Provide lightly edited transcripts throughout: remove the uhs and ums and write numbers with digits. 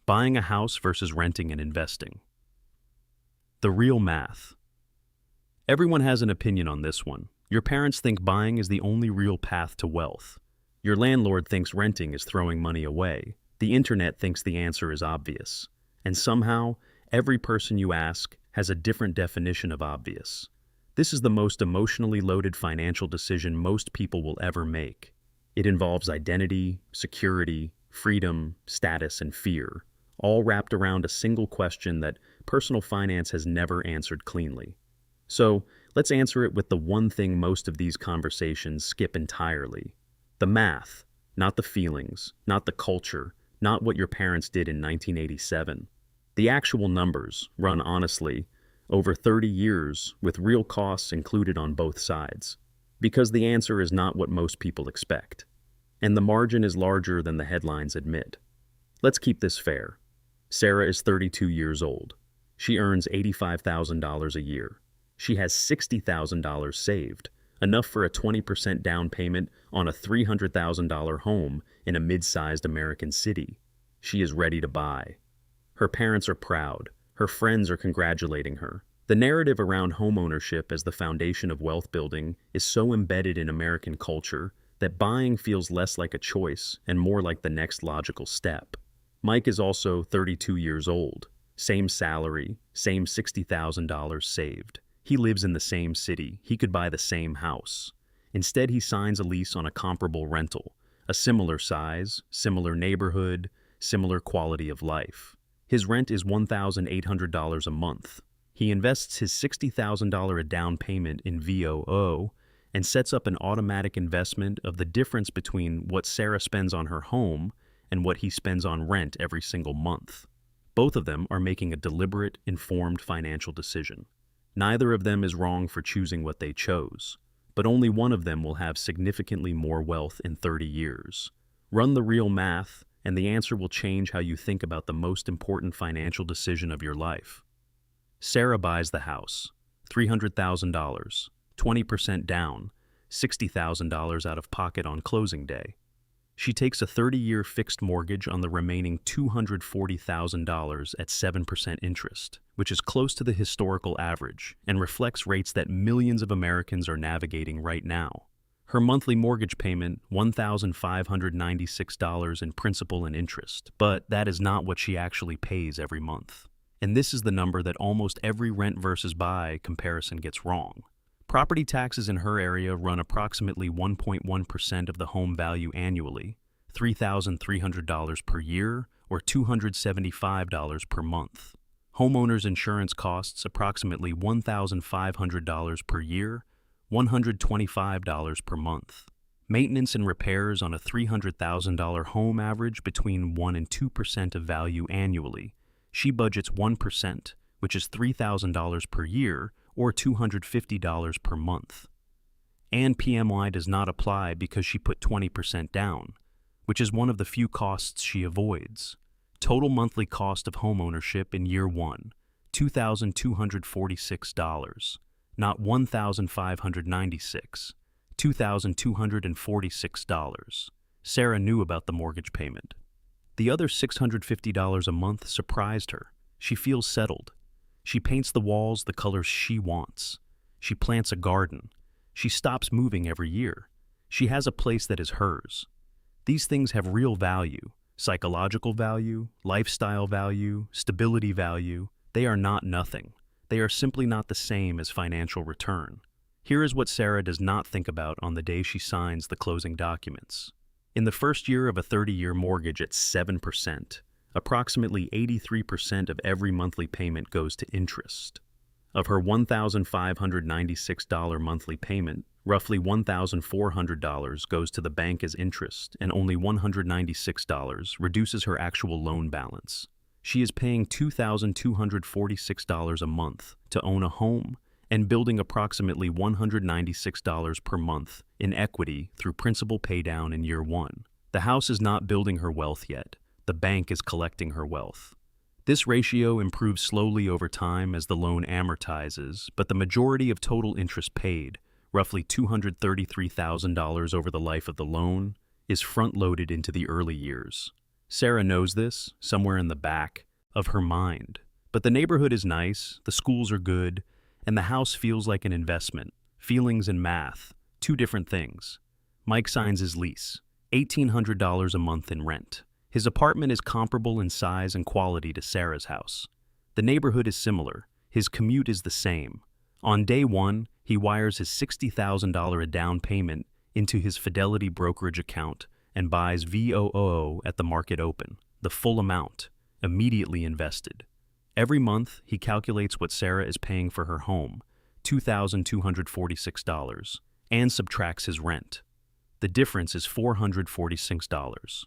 Buying a house versus renting and investing. The real math. Everyone has an opinion on this one. Your parents think buying is the only real path to wealth. Your landlord thinks renting is throwing money away. The internet thinks the answer is obvious. And somehow, every person you ask has a different definition of obvious. This is the most emotionally loaded financial decision most people will ever make. It involves identity, security, freedom, status, and fear, all wrapped around a single question that personal finance has never answered cleanly. So, let's answer it with the one thing most of these conversations skip entirely. The math, not the feelings, not the culture, not what your parents did in 1987. The actual numbers, run honestly, over 30 years with real costs included on both sides. Because the answer is not what most people expect. And the margin is larger than the headlines admit. Let's keep this fair. Sarah is 32 years old. She earns $85,000 a year. She has $60,000 saved, enough for a 20% down payment on a $300,000 home in a mid-sized American city. She is ready to buy. Her parents are proud. Her friends are congratulating her. The narrative around homeownership as the foundation of wealth building is so embedded in American culture that buying feels less like a choice and more like the next logical step. Mike is also 32 years old. Same salary, same $60,000 saved. He lives in the same city. He could buy the same house. Instead, he signs a lease on a comparable rental, a similar size, similar neighborhood, similar quality of life. His rent is $1,800 a month. He invests his $60,000 a down payment in VOO and sets up an automatic investment of the difference between what Sarah spends on her home and what he spends on rent every single month. Both of them are making a deliberate, informed financial decision. Neither of them is wrong for choosing what they chose, but only one of them will have significantly more wealth in 30 years. Run the real math, and the answer will change how you think about the most important financial decision of your life. Sarah buys the house. $300,000, 20% down, $60,000 out of pocket on closing day. She takes a 30-year fixed mortgage on the remaining $240,000 at 7% interest, which is close to the historical average and reflects rates that millions of Americans are navigating right now. Her monthly mortgage payment, $1,596 in principal and interest, but that is not what she actually pays every month. And this is the number that almost every rent versus buy comparison gets wrong. Property taxes in her area run approximately 1.1% of the home value annually, $3,300 per year or $275 per month. Homeowners insurance costs approximately $1,500 per year, $125 per month. Maintenance and repairs on a $300,000 home average between 1 and 2% of value annually. She budgets 1%, which is $3,000 per year or $250 per month. And PMI does not apply because she put 20% down, which is one of the few costs she avoids. Total monthly cost of homeownership in year one, $2,246, not $1,596, $2,246. Sarah knew about the mortgage payment. The other $650 a month surprised her. She feels settled. She paints the walls the colors she wants. She plants a garden. She stops moving every year. She has a place that is hers. These things have real value, psychological value, lifestyle value, stability value. They are not nothing. They are simply not the same as financial return. Here is what Sarah does not think about on the day she signs the closing documents. In the first year of a 30-year mortgage at 7%, approximately 83% of every monthly payment goes to interest. Of her $1,596 monthly payment, roughly $1,400 goes to the bank as interest, and only $196 reduces her actual loan balance. She is paying $2,246 a month to own a home and building approximately $196 per month in equity through principal paydown in year one. The house is not building her wealth yet. The bank is collecting her wealth. This ratio improves slowly over time as the loan amortizes, but the majority of total interest paid, roughly $233,000 over the life of the loan, is front-loaded into the early years. Sarah knows this, somewhere in the back of her mind. But the neighborhood is nice, the schools are good, and the house feels like an investment. Feelings and math, two different things. Mike signs his lease, $1,800 a month in rent. His apartment is comparable in size and quality to Sarah's house. The neighborhood is similar. His commute is the same. On day one, he wires his $60,000 a down payment into his Fidelity brokerage account and buys VOO at the market open, the full amount, immediately invested. Every month, he calculates what Sarah is paying for her home, $2,246, and subtracts his rent. The difference is $446.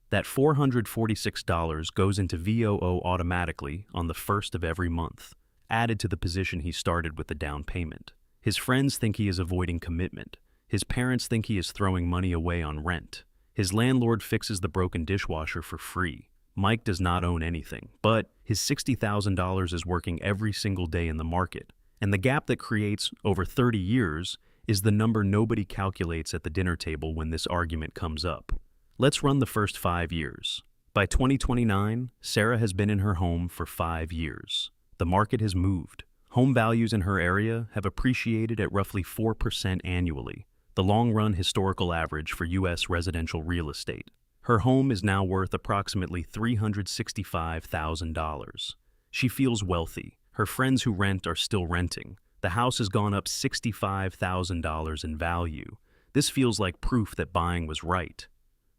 That $446 goes into VOO automatically on the first of every month, added to the position he started with the down payment. His friends think he is avoiding commitment. His parents think he is throwing money away on rent. His landlord fixes the broken dishwasher for free. Mike does not own anything, but his $60,000 is working every single day in the market. And the gap that creates over 30 years is the number nobody calculates at the dinner table when this argument comes up. Let's run the first 5 years. By 2029, Sarah has been in her home for 5 years. The market has moved. Home values in her area have appreciated at roughly 4% annually, the long-run historical average for U.S. residential real estate. Her home is now worth approximately $365,000. She feels wealthy. Her friends who rent are still renting. The house has gone up $65,000 in value. This feels like proof that buying was right.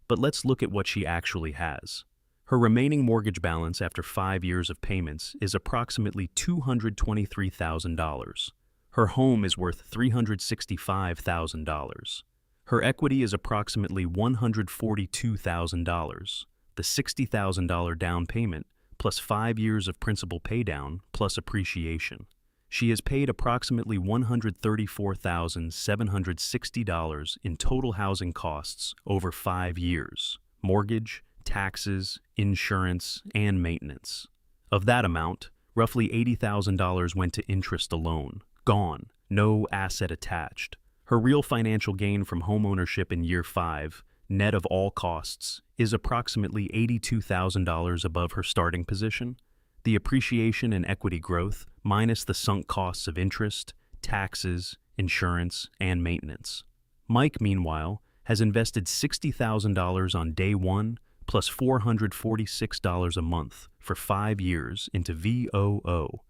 But let's look at what she actually has. Her remaining mortgage balance after 5 years of payments is approximately $223,000. Her home is worth $365,000. Her equity is approximately $142,000. The $60,000 down payment plus 5 years of principal paydown plus appreciation. She has paid approximately $134,760 in total housing costs over 5 years: mortgage, taxes, insurance, and maintenance. Of that amount, roughly $80,000 went to interest alone, gone, no asset attached. Her real financial gain from homeownership in year 5, net of all costs, is approximately $82,000 above her starting position. The appreciation and equity growth, minus the sunk costs of interest, taxes, insurance, and maintenance. Mike, meanwhile, has invested $60,000 on day one, plus $446 a month for 5 years into VOO.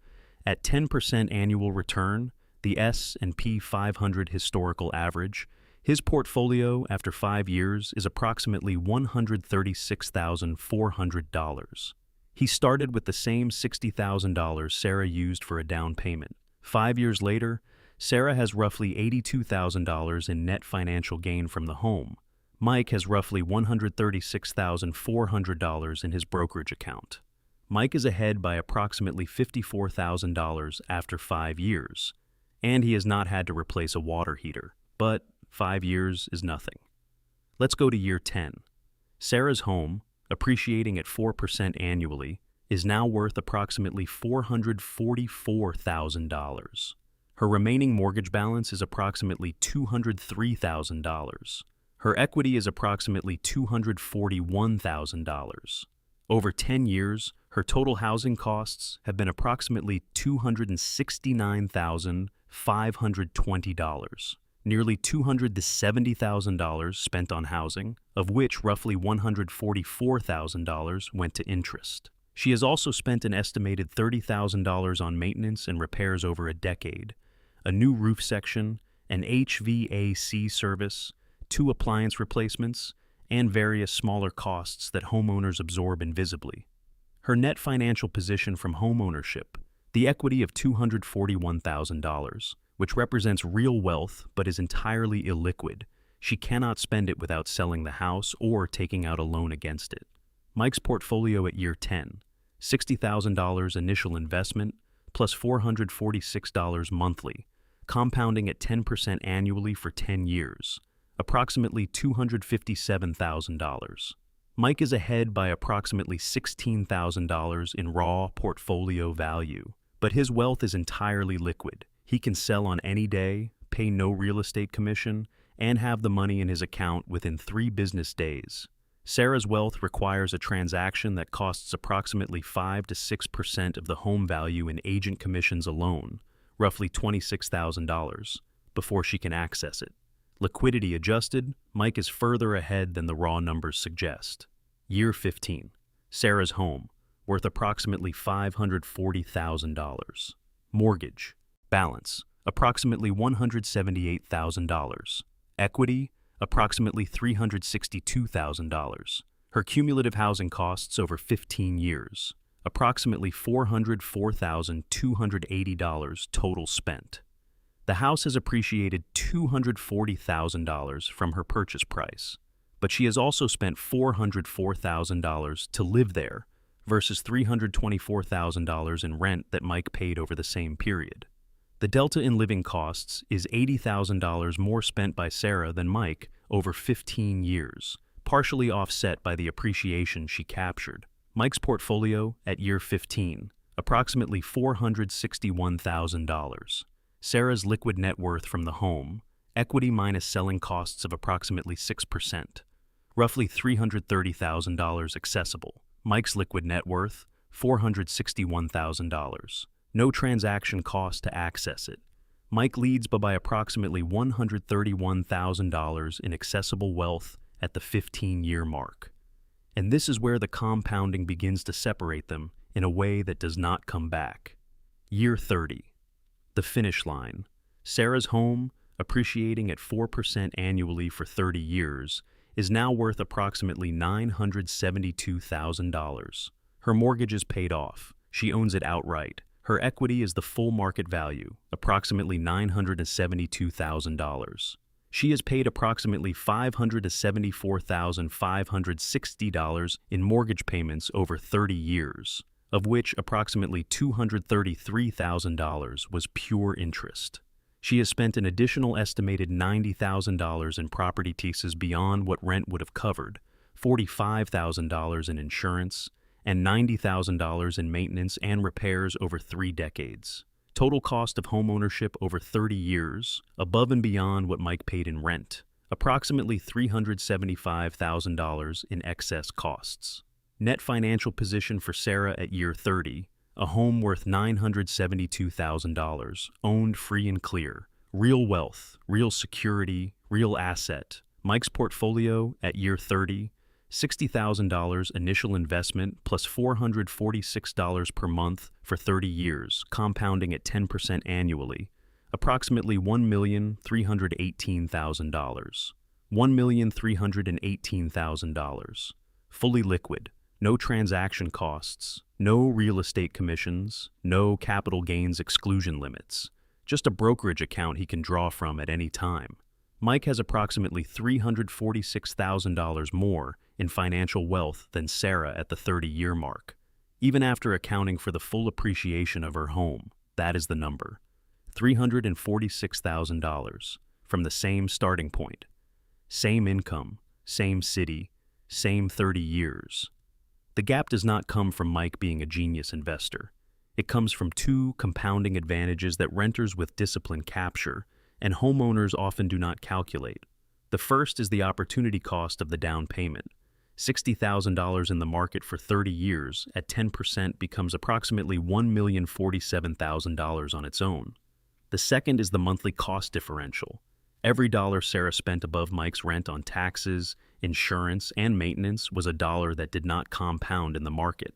At 10% annual return, the S&P 500 historical average, his portfolio after 5 years is approximately $136,400. He started with the same $60,000 Sarah used for a down payment. 5 years later, Sarah has roughly $82,000 in net financial gain from the home. Mike has roughly $136,400 in his brokerage account. Mike is ahead by approximately $54,000 after 5 years, and he has not had to replace a water heater, but 5 years is nothing. Let's go to year 10. Sarah's home, appreciating at 4% annually, is now worth approximately $444,000. Her remaining mortgage balance is approximately $203,000. Her equity is approximately $241,000. Over 10 years, her total housing costs have been approximately $269,520. Nearly $270,000 spent on housing, of which roughly $144,000 went to interest. She has also spent an estimated $30,000 on maintenance and repairs over a decade, a new roof section, an HVAC service, 2 appliance replacements, and various smaller costs that homeowners absorb invisibly. Her net financial position from homeownership, the equity of $241,000, which represents real wealth but is entirely illiquid. She cannot spend it without selling the house or taking out a loan against it. Mike's portfolio at year 10, $60,000 initial investment plus $446 monthly, compounding at 10% annually for 10 years, approximately $257,000. Mike is ahead by approximately $16,000 in raw portfolio value, but his wealth is entirely liquid. He can sell on any day, pay no real estate commission, and have the money in his account within 3 business days. Sarah's wealth requires a transaction that costs approximately 5 to 6% of the home value in agent commissions alone, roughly $26,000, before she can access it. Liquidity adjusted, Mike is further ahead than the raw numbers suggest. Year 15. Sarah's home, worth approximately $540,000. Mortgage. Balance, approximately $178,000. Equity, approximately $362,000. Her cumulative housing costs over 15 years, approximately $404,280 total spent. The house has appreciated $240,000 from her purchase price, but she has also spent $404,000 to live there versus $324,000 in rent that Mike paid over the same period. The delta in living costs is $80,000 more spent by Sarah than Mike over 15 years, partially offset by the appreciation she captured. Mike's portfolio at year 15, approximately $461,000. Sarah's liquid net worth from the home, equity minus selling costs of approximately 6%, roughly $330,000 accessible. Mike's liquid net worth, $461,000. No transaction cost to access it. Mike leads by approximately $131,000 in accessible wealth at the 15-year mark. And this is where the compounding begins to separate them in a way that does not come back. Year 30. The finish line. Sarah's home, appreciating at 4% annually for 30 years, is now worth approximately $972,000. Her mortgage is paid off. She owns it outright. Her equity is the full market value, approximately $972,000. She has paid approximately $574,560 in mortgage payments over 30 years, of which approximately $233,000 was pure interest. She has spent an additional estimated $90,000 in property taxes beyond what rent would have covered, $45,000 in insurance, and $90,000 in maintenance and repairs over 3 decades. Total cost of homeownership over 30 years, above and beyond what Mike paid in rent, approximately $375,000 in excess costs. Net financial position for Sarah at year 30, a home worth $972,000, owned free and clear. Real wealth, real security, real asset. Mike's portfolio at year 30, $60,000 initial investment plus $446 per month for 30 years, compounding at 10% annually, approximately $1,318,000. $1,318,000. Fully liquid, no transaction costs, no real estate commissions, no capital gains exclusion limits, just a brokerage account he can draw from at any time. Mike has approximately $346,000 more in financial wealth than Sarah at the 30-year mark. Even after accounting for the full appreciation of her home, that is the number. $346,000 from the same starting point. Same income, same city, same 30 years. The gap does not come from Mike being a genius investor. It comes from 2 compounding advantages that renters with discipline capture and homeowners often do not calculate. The first is the opportunity cost of the down payment. $60,000 in the market for 30 years at 10% becomes approximately $1,047,000 on its own. The second is the monthly cost differential. Every dollar Sarah spent above Mike's rent on taxes, insurance, and maintenance was a dollar that did not compound in the market.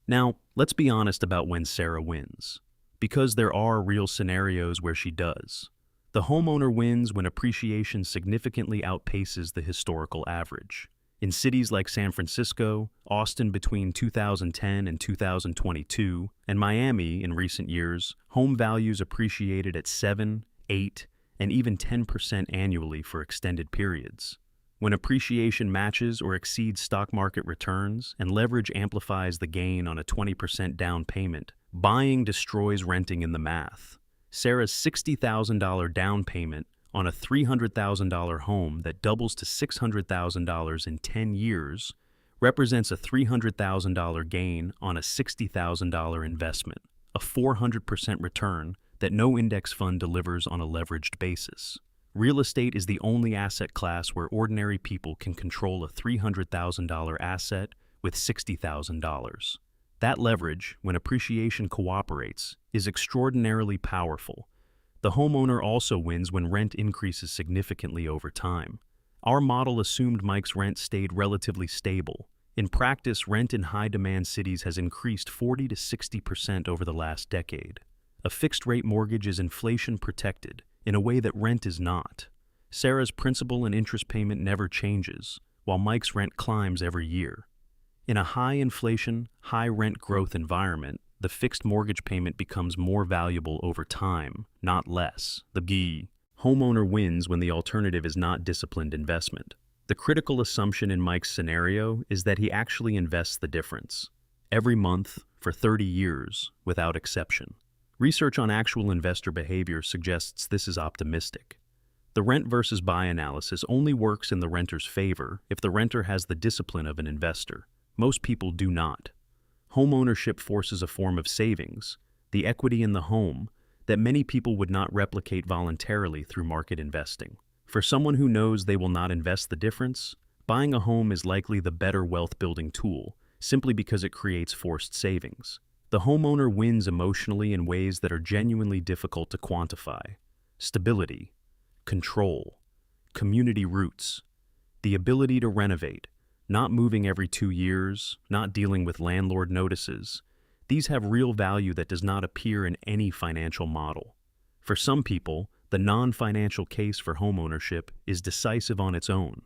Now, let's be honest about when Sarah wins, because there are real scenarios where she does. The homeowner wins when appreciation significantly outpaces the historical average. In cities like San Francisco, Austin between 2010 and 2022, and Miami in recent years, home values appreciated at 7, 8, and even 10% annually for extended periods. When appreciation matches or exceeds stock market returns and leverage amplifies the gain on a 20% down payment, buying destroys renting in the math. Sarah's $60,000 down payment on a $300,000 home that doubles to $600,000 in 10 years represents a $300,000 gain on a $60,000 investment, a 400% return that no index fund delivers on a leveraged basis. Real estate is the only asset class where ordinary people can control a $300,000 asset with $60,000. That leverage, when appreciation cooperates, is extraordinarily powerful. The homeowner also wins when rent increases significantly over time. Our model assumed Mike's rent stayed relatively stable. In practice, rent in high-demand cities has increased 40 to 60% over the last decade. A fixed-rate mortgage is inflation-protected in a way that rent is not. Sarah's principal and interest payment never changes, while Mike's rent climbs every year. In a high-inflation, high-rent growth environment, the fixed mortgage payment becomes more valuable over time, not less. The homeowner wins when the alternative is not disciplined investment. The critical assumption in Mike's scenario is that he actually invests the difference, every month for 30 years, without exception. Research on actual investor behavior suggests this is optimistic. The rent versus buy analysis only works in the renter's favor if the renter has the discipline of an investor. Most people do not. Homeownership forces a form of savings, the equity in the home, that many people would not replicate voluntarily through market investing. For someone who knows they will not invest the difference, buying a home is likely the better wealth-building tool, simply because it creates forced savings. The homeowner wins emotionally in ways that are genuinely difficult to quantify. Stability, control, community roots, the ability to renovate, not moving every 2 years, not dealing with landlord notices. These have real value that does not appear in any financial model. For some people, the non-financial case for homeownership is decisive on its own.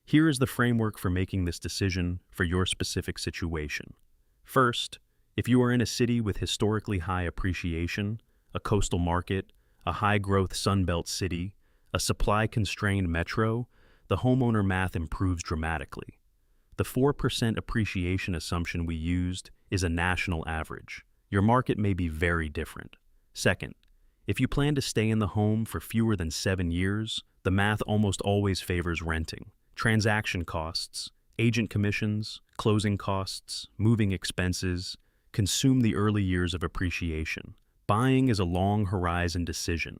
Here is the framework for making this decision for your specific situation. First, if you are in a city with historically high appreciation, a coastal market, a high-growth Sunbelt city, a supply-constrained metro, the homeowner math improves dramatically. The 4% appreciation assumption we used is a national average. Your market may be very different. Second, if you plan to stay in the home for fewer than 7 years, the math almost always favors renting. Transaction costs, agent commissions, closing costs, moving expenses consume the early years of appreciation. Buying is a long horizon decision.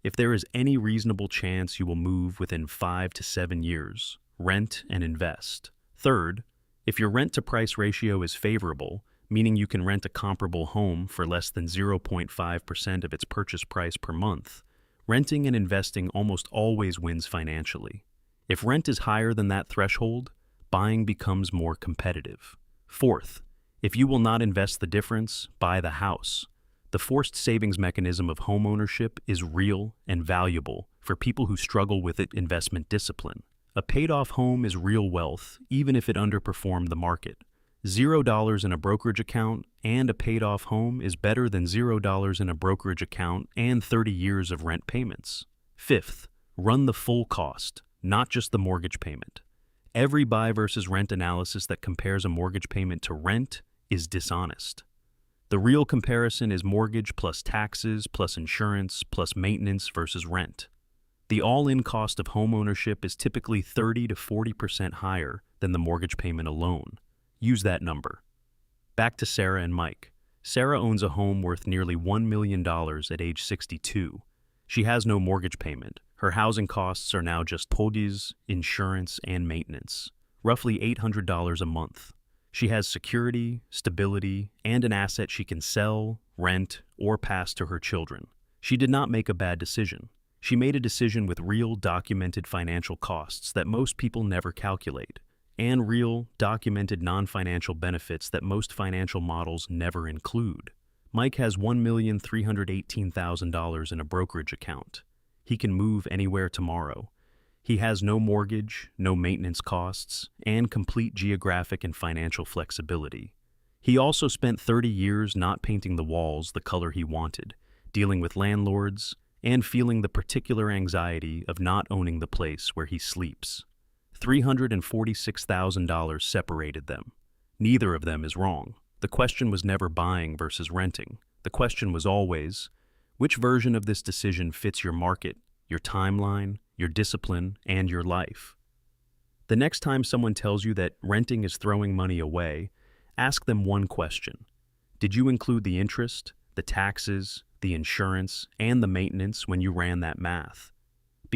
If there is any reasonable chance you will move within 5 to 7 years, rent and invest. Third, if your rent-to-price ratio is favorable, meaning you can rent a comparable home for less than 0.5% of its purchase price per month, renting and investing almost always wins financially. If rent is higher than that threshold, buying becomes more competitive. Fourth, if you will not invest the difference, buy the house. The forced savings mechanism of homeownership is real and valuable for people who struggle with investment discipline. A paid-off home is real wealth, even if it underperformed the market. $0 in a brokerage account and a paid-off home is better than $0 in a brokerage account and 30 years of rent payments. Fifth, run the full cost, not just the mortgage payment. Every buy versus rent analysis that compares a mortgage payment to rent is dishonest. The real comparison is mortgage plus taxes plus insurance plus maintenance versus rent. The all-in cost of homeownership is typically 30 to 40% higher than the mortgage payment alone. Use that number. Back to Sarah and Mike. Sarah owns a home worth nearly $1 million at age 62. She has no mortgage payment. Her housing costs are now just podis, insurance, and maintenance, roughly $800 a month. She has security, stability, and an asset she can sell, rent, or pass to her children. She did not make a bad decision. She made a decision with real documented financial costs that most people never calculate, and real documented non-financial benefits that most financial models never include. Mike has $1,318,000 in a brokerage account. He can move anywhere tomorrow. He has no mortgage, no maintenance costs, and complete geographic and financial flexibility. He also spent 30 years not painting the walls the color he wanted, dealing with landlords, and feeling the particular anxiety of not owning the place where he sleeps. $346,000 separated them. Neither of them is wrong. The question was never buying versus renting. The question was always, which version of this decision fits your market, your timeline, your discipline, and your life? The next time someone tells you that renting is throwing money away, ask them one question. Did you include the interest, the taxes, the insurance, and the maintenance when you ran that math?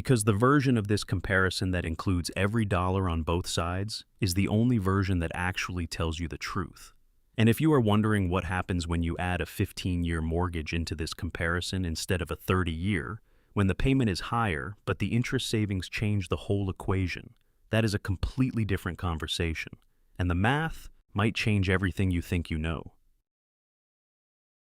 Because the version of this comparison that includes every dollar on both sides is the only version that actually tells you the truth. And if you are wondering what happens when you add a 15-year mortgage into this comparison instead of a 30-year, when the payment is higher but the interest savings change the whole equation, that is a completely different conversation. And the math might change everything you think you know.